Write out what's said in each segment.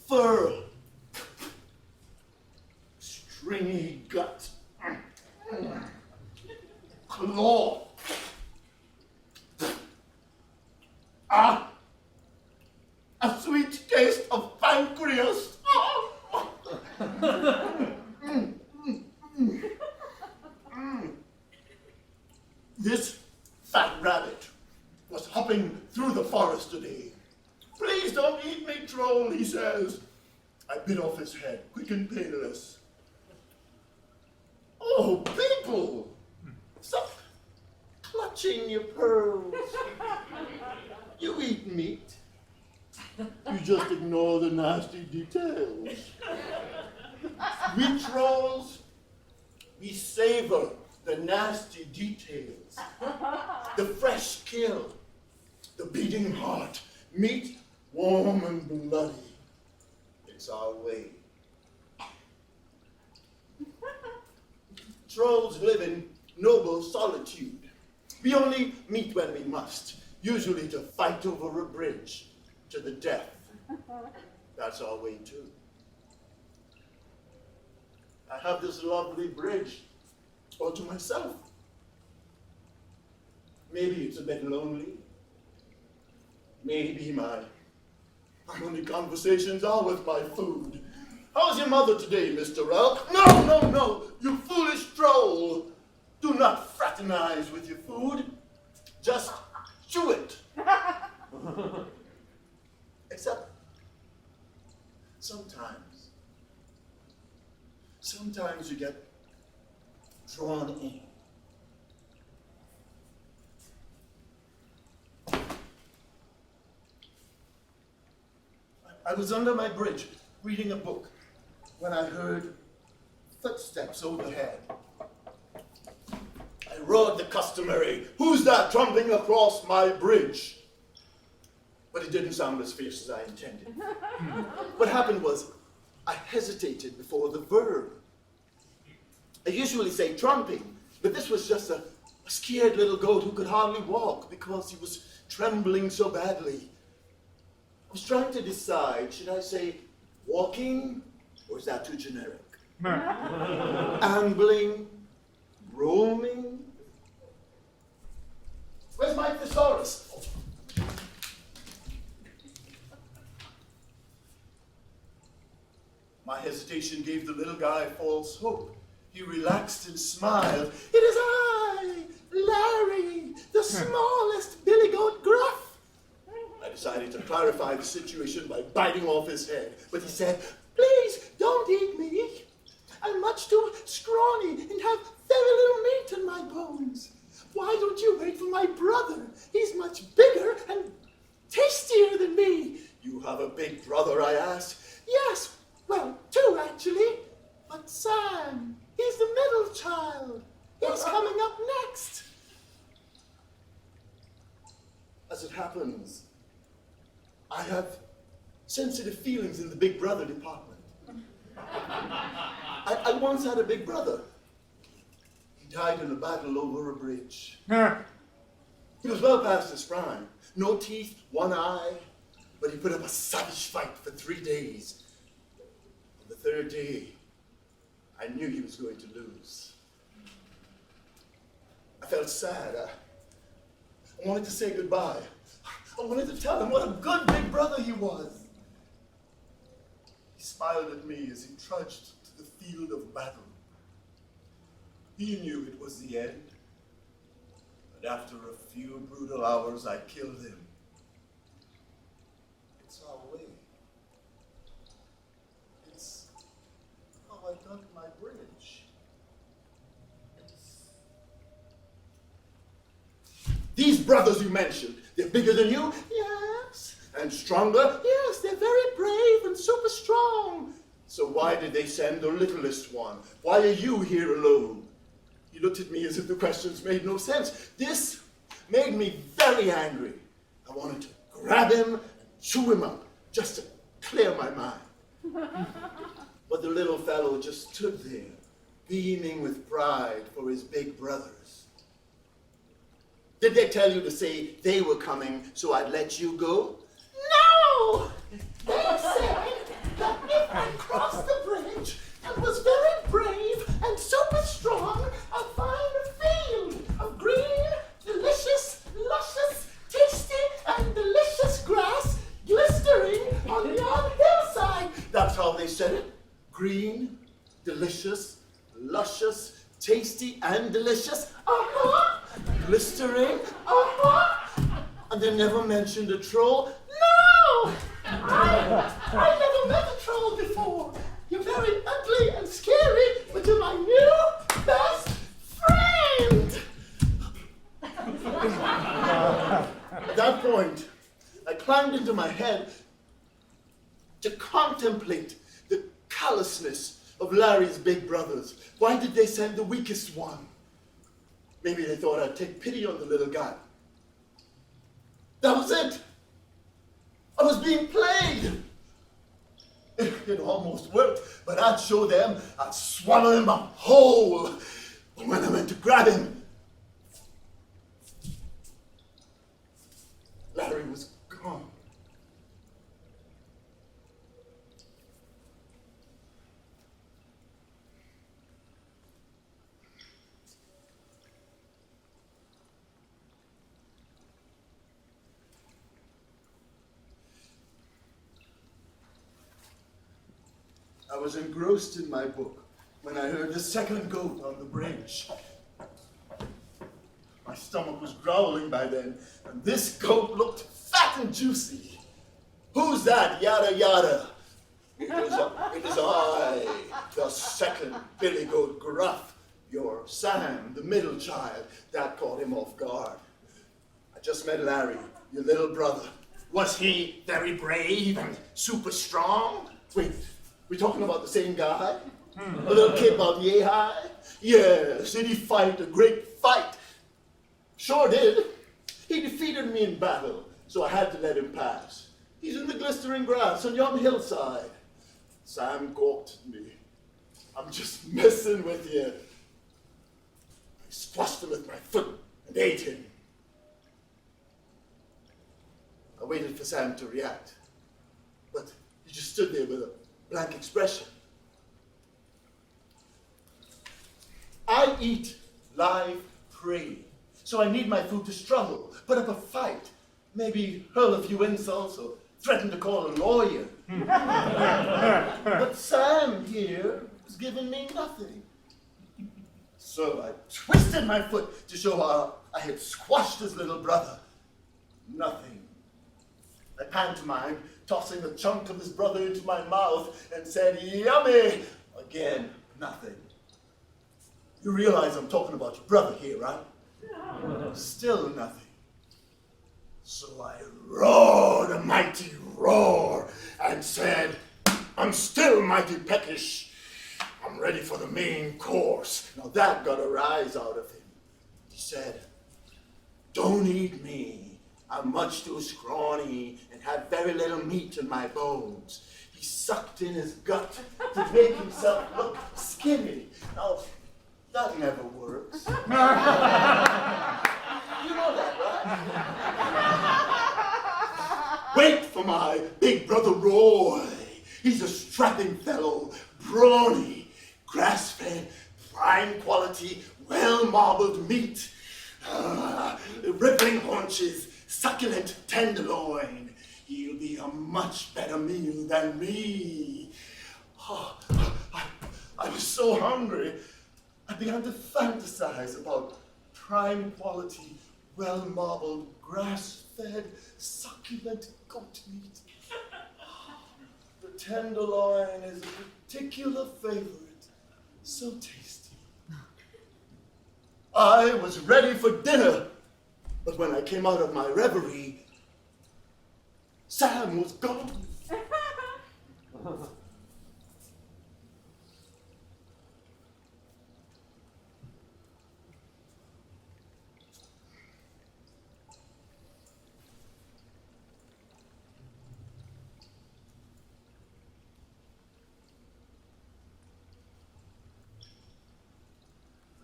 fur, stringy gut, claw. A sweet taste of pancreas. This fat rabbit was hopping through the forest today. Please don't eat me, troll, he says. I bit off his head, quick and painless. Oh, people! Stop clutching your pearls. You eat meat. You just ignore the nasty details. We trolls, we savor the nasty details. The fresh kill, the beating heart, meat warm and bloody. It's our way. Trolls live in noble solitude. We only meet when we must, usually to fight over a bridge to the death. That's our way too. I have this lovely bridge all to myself. Maybe it's a bit lonely. Maybe my only conversations are with my food. How's your mother today, Mr. Elk? No, you foolish troll. Do not fraternize with your food. Just chew it. Except sometimes you get drawn in. I was under my bridge reading a book when I heard footsteps overhead. I roared the customary, "Who's that tramping across my bridge?" But it didn't sound as fierce as I intended. What happened was, I hesitated before the verb. I usually say tramping, but this was just a scared little goat who could hardly walk because he was trembling so badly. I was trying to decide, should I say walking, or is that too generic? Ambling, roaming. Where's my thesaurus? My hesitation gave the little guy false hope. He relaxed and smiled. "It is I, Larry, the smallest billy goat gruff." I decided to clarify the situation by biting off his head, but he said, "Please don't eat me. I'm much too scrawny and have very little meat in my bones. Why don't you wait for my brother? He's much bigger and tastier than me." "You have a big brother?" I asked. "Yes, well, two actually. But Sam, he's the middle child. He's coming up next." As it happens, I have sensitive feelings in the big brother department. I once had a big brother. He died in a battle over a bridge. He was well past his prime. No teeth, one eye, but he put up a savage fight for 3 days. On the 3rd day, I knew he was going to lose. I felt sad. I wanted to say goodbye. I wanted to tell him what a good big brother he was. He smiled at me as he trudged to the field of battle. He knew it was the end, but after a few brutal hours, I killed him. It's our way. It's how I got my bridge. These brothers you mentioned, they're bigger than you? Yes. And stronger? Yes, they're very brave and super strong. So why did they send the littlest one? Why are you here alone? He looked at me as if the questions made no sense. This made me very angry. I wanted to grab him and chew him up, just to clear my mind. But the little fellow just stood there, beaming with pride for his big brothers. Did they tell you to say they were coming so I'd let you go? No! They said that how they said it. Green, delicious, luscious, tasty and delicious. Glistering. And they never mentioned a troll. No! I never met a troll before. You're very ugly and scary, but you're my new best friend. At that point, I climbed into my head to contemplate the callousness of Larry's big brothers. Why did they send the weakest one? Maybe they thought I'd take pity on the little guy. That was it. I was being played. It almost worked, but I'd show them I'd swallow him up whole. But when I went to grab him, Larry was gone. I was engrossed in my book when I heard the second goat on the bridge. My stomach was growling by then, and this goat looked fat and juicy. Who's that? Yada yada. It is I, the second Billy Goat Gruff, your Sam, the middle child. That caught him off guard. I just met Larry, your little brother. Was he very brave and super strong? Wait. We talking about the same guy? A little kid about yay high? Yes, did he fight a great fight? Sure did. He defeated me in battle, so I had to let him pass. He's in the glistering grass on yon hillside. Sam gawked at me. I'm just messing with you. I squashed him with my foot and ate him. I waited for Sam to react, but he just stood there with a blank expression. I eat live prey, so I need my food to struggle, put up a fight, maybe hurl a few insults or threaten to call a lawyer. But Sam here was giving me nothing. So I twisted my foot to show how I had squashed his little brother. Nothing. I pantomimed, tossing a chunk of his brother into my mouth, and said, yummy! Again, nothing. You realize I'm talking about your brother here, right? Still nothing. So I roared a mighty roar and said, I'm still mighty peckish. I'm ready for the main course. Now that got a rise out of him. He said, don't eat me. I'm much too scrawny and have very little meat in my bones. He sucked in his gut to make himself look skinny. Now, that never works. You know that, right? Wait for my big brother Roy. He's a strapping fellow, brawny, grass-fed, prime quality, well-marbled meat. Rippling haunches, succulent tenderloin. He'll be a much better meal than me. Oh, I was so hungry, I began to fantasize about prime quality, well-marbled, grass-fed, succulent goat meat. The tenderloin is a particular favorite, so tasty. I was ready for dinner, but when I came out of my reverie, Sam was gone.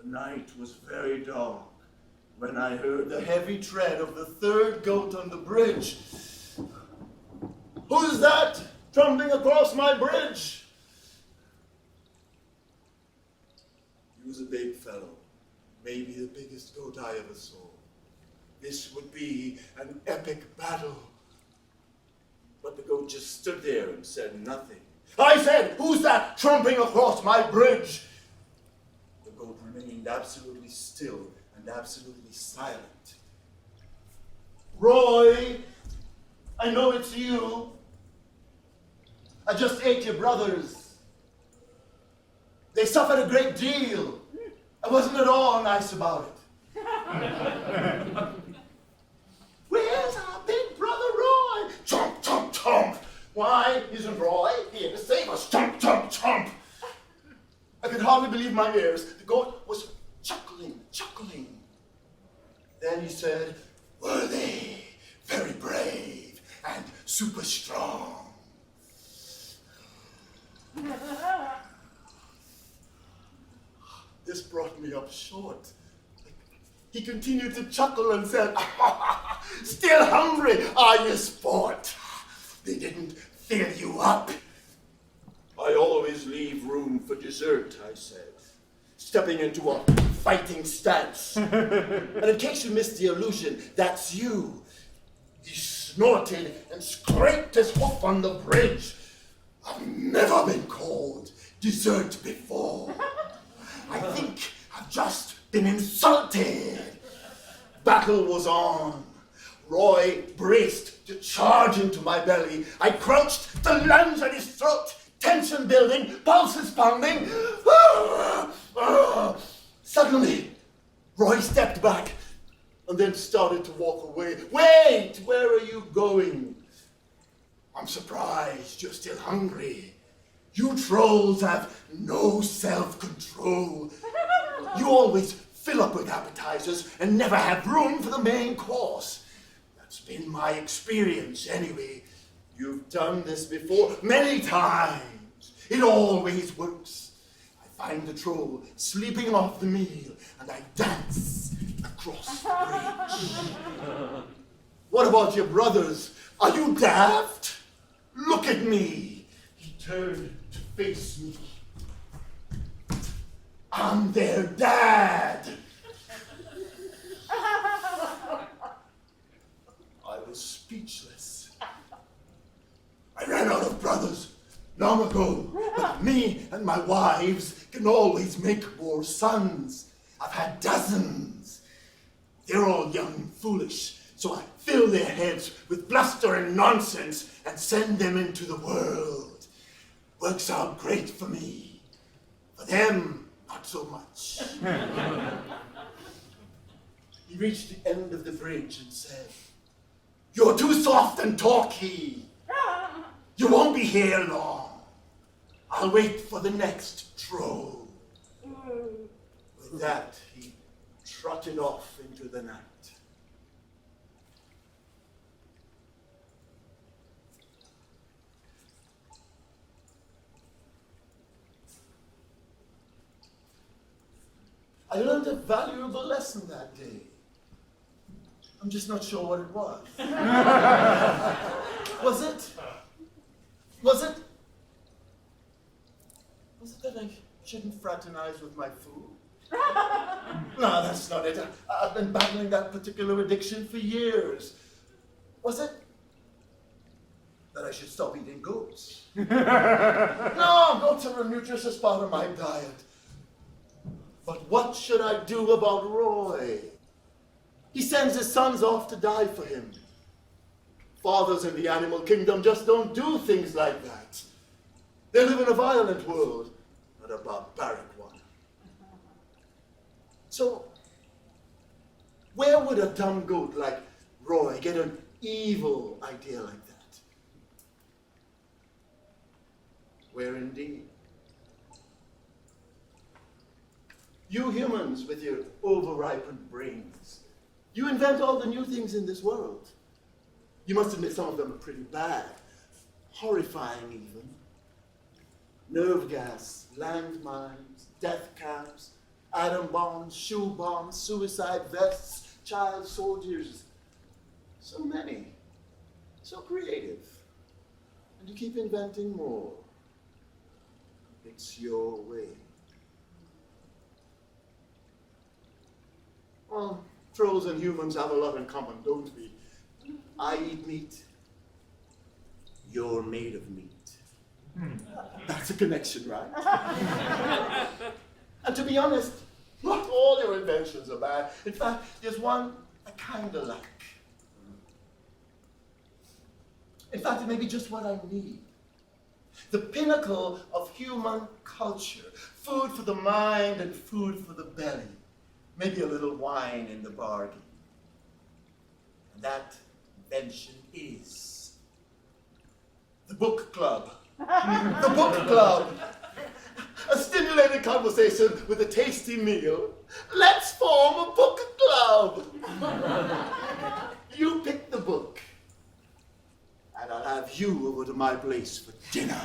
The night was very dark when I heard the heavy tread of the third goat on the bridge. Who's that trundling across my bridge? He was a big fellow, maybe the biggest goat I ever saw. This would be an epic battle. But the goat just stood there and said nothing. I said, who's that tramping across my bridge? The goat remained absolutely still and absolutely silent. Roy, I know it's you. I just ate your brothers. They suffered a great deal. I wasn't at all nice about it. Where's our big brother Roy? Chomp, chomp, chomp. Why isn't Roy here to save us? Chomp, chomp, chomp. I could hardly believe my ears. The goat was chuckling. Then he said, were they very brave and super strong? This brought me up short. He continued to chuckle and said, still hungry, are you, sport? They didn't fill you up. I always leave room for dessert, I said, stepping into a fighting stance. And in case you missed the illusion, that's you. He snorted and scraped his hoof on the bridge. I've never been called dessert before. I think I've just been insulted. Battle was on. Roy braced to charge into my belly. I crouched to lunge at his throat. Tension building, pulses pounding. Suddenly, Roy stepped back and then started to walk away. Wait, where are you going? I'm surprised you're still hungry. You trolls have no self-control. You always fill up with appetizers and never have room for the main course. That's been my experience anyway. You've done this before many times. It always works. I find the troll sleeping off the meal and I dance across the bridge. What about your brothers? Are you daft? Look at me. He turned to face me. I'm their dad. I was speechless. I ran out of brothers long ago, but me and my wives can always make more sons. I've had dozens. They're all young and foolish, so I fill their heads with bluster and nonsense and send them into the world. Works out great for me. For them, not so much. He reached the end of the bridge and said, you're too soft and talky. You won't be here long. I'll wait for the next troll. With that, he trotted off into the night. I learned a valuable lesson that day. I'm just not sure what it was. Was it that I shouldn't fraternize with my food? No, that's not it. I've been battling that particular addiction for years. Was it that I should stop eating goats? No, goats are a nutritious part of my diet. But what should I do about Roy? He sends his sons off to die for him. Fathers in the animal kingdom just don't do things like that. They live in a violent world, not a barbaric one. So, where would a dumb goat like Roy get an evil idea like that? Where indeed? You humans with your overripened brains, you invent all the new things in this world. You must admit some of them are pretty bad, horrifying even. Nerve gas, landmines, death camps, atom bombs, shoe bombs, suicide vests, child soldiers. So many, so creative. And you keep inventing more. It's your way. Well, trolls and humans have a lot in common, don't we? I eat meat. You're made of meat. That's a connection, right? And to be honest, not all your inventions are bad. In fact, there's one I kind of like. In fact, it may be just what I need. The pinnacle of human culture. Food for the mind and food for the belly. Maybe a little wine in the bargain. And that invention is the book club. The book club. A stimulating conversation with a tasty meal. Let's form a book club. You pick the book, and I'll have you over to my place for dinner.